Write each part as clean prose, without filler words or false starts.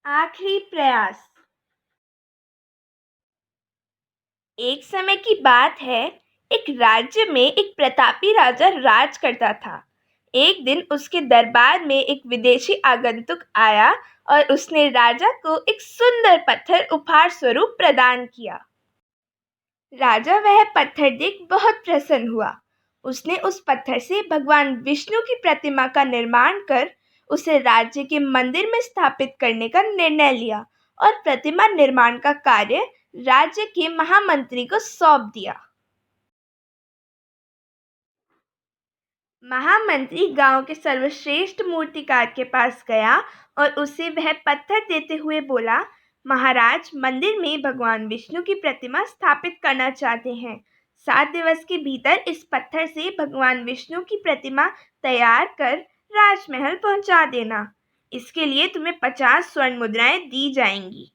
आखिरी प्रयास। एक समय की बात है। एक राज्य में एक प्रतापी राजा राज करता था। एक दिन उसके दरबार में एक विदेशी आगंतुक आया और उसने राजा को एक सुंदर पत्थर उपहार स्वरूप प्रदान किया। राजा वह पत्थर देख बहुत प्रसन्न हुआ। उसने उस पत्थर से भगवान विष्णु की प्रतिमा का निर्माण कर उसे राज्य के मंदिर में स्थापित करने का निर्णय लिया और प्रतिमा निर्माण का कार्य राज्य के महामंत्री को सौंप दिया। महामंत्री गांव के सर्वश्रेष्ठ मूर्तिकार के पास गया और उसे वह पत्थर देते हुए बोला, महाराज, मंदिर में भगवान विष्णु की प्रतिमा स्थापित करना चाहते हैं। 7 दिवस के भीतर इस पत्थर से भगवान विष्णु की प्रतिमा तैयार कर राजमहल पहुंचा देना। इसके लिए तुम्हें 50 स्वर्ण मुद्राएं दी जाएंगी।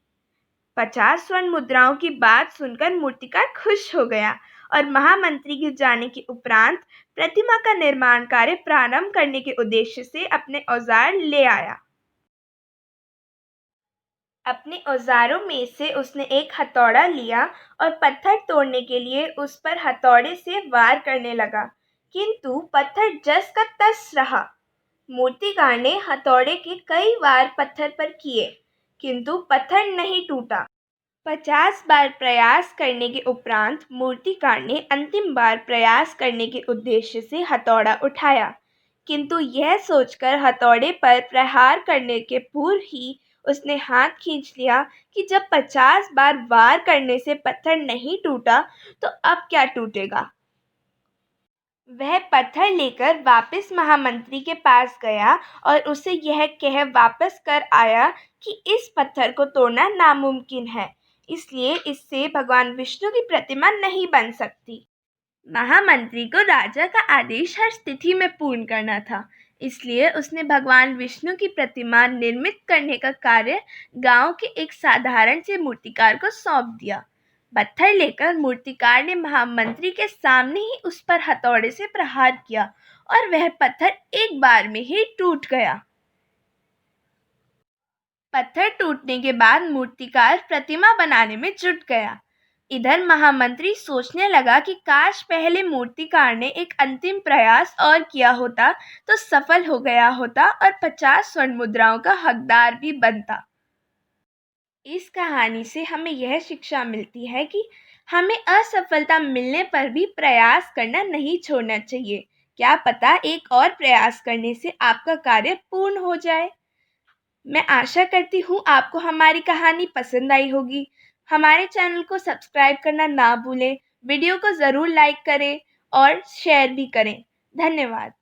50 स्वर्ण मुद्राओं की बात सुनकर मूर्तिकार खुश हो गया और महामंत्री के जाने के उपरांत प्रतिमा का निर्माण कार्य प्रारंभ करने के उद्देश्य से अपने औजार ले आया। अपने औजारों में से उसने एक हथौड़ा लिया और पत्थर तोड़ने के लिए उस पर हथौड़े से वार करने लगा, किंतु पत्थर जस का तस रहा। मूर्तिकार ने हथौड़े के कई वार पत्थर पर किए, किंतु पत्थर नहीं टूटा। 50 बार प्रयास करने के उपरांत मूर्तिकार ने अंतिम बार प्रयास करने के उद्देश्य से हथौड़ा उठाया, किंतु यह सोचकर हथौड़े पर प्रहार करने के पूर्व ही उसने हाथ खींच लिया कि जब 50 बार वार करने से पत्थर नहीं टूटा तो अब क्या टूटेगा। वह पत्थर लेकर वापस महामंत्री के पास गया और उसे यह कह वापस कर आया कि इस पत्थर को तोड़ना नामुमकिन है, इसलिए इससे भगवान विष्णु की प्रतिमा नहीं बन सकती। महामंत्री को राजा का आदेश हर स्थिति में पूर्ण करना था, इसलिए उसने भगवान विष्णु की प्रतिमा निर्मित करने का कार्य गांव के एक साधारण से मूर्तिकार को सौंप दिया। पत्थर लेकर मूर्तिकार ने महामंत्री के सामने ही उस पर हथौड़े से प्रहार किया और वह पत्थर एक बार में ही टूट गया। पत्थर टूटने के बाद मूर्तिकार प्रतिमा बनाने में जुट गया। इधर महामंत्री सोचने लगा कि काश पहले मूर्तिकार ने एक अंतिम प्रयास और किया होता तो सफल हो गया होता और 50 स्वर्ण मुद्राओं का हकदार भी बनता। इस कहानी से हमें यह शिक्षा मिलती है कि हमें असफलता मिलने पर भी प्रयास करना नहीं छोड़ना चाहिए। क्या पता एक और प्रयास करने से आपका कार्य पूर्ण हो जाए। मैं आशा करती हूँ आपको हमारी कहानी पसंद आई होगी। हमारे चैनल को सब्सक्राइब करना ना भूलें, वीडियो को ज़रूर लाइक करें और शेयर भी करें। धन्यवाद।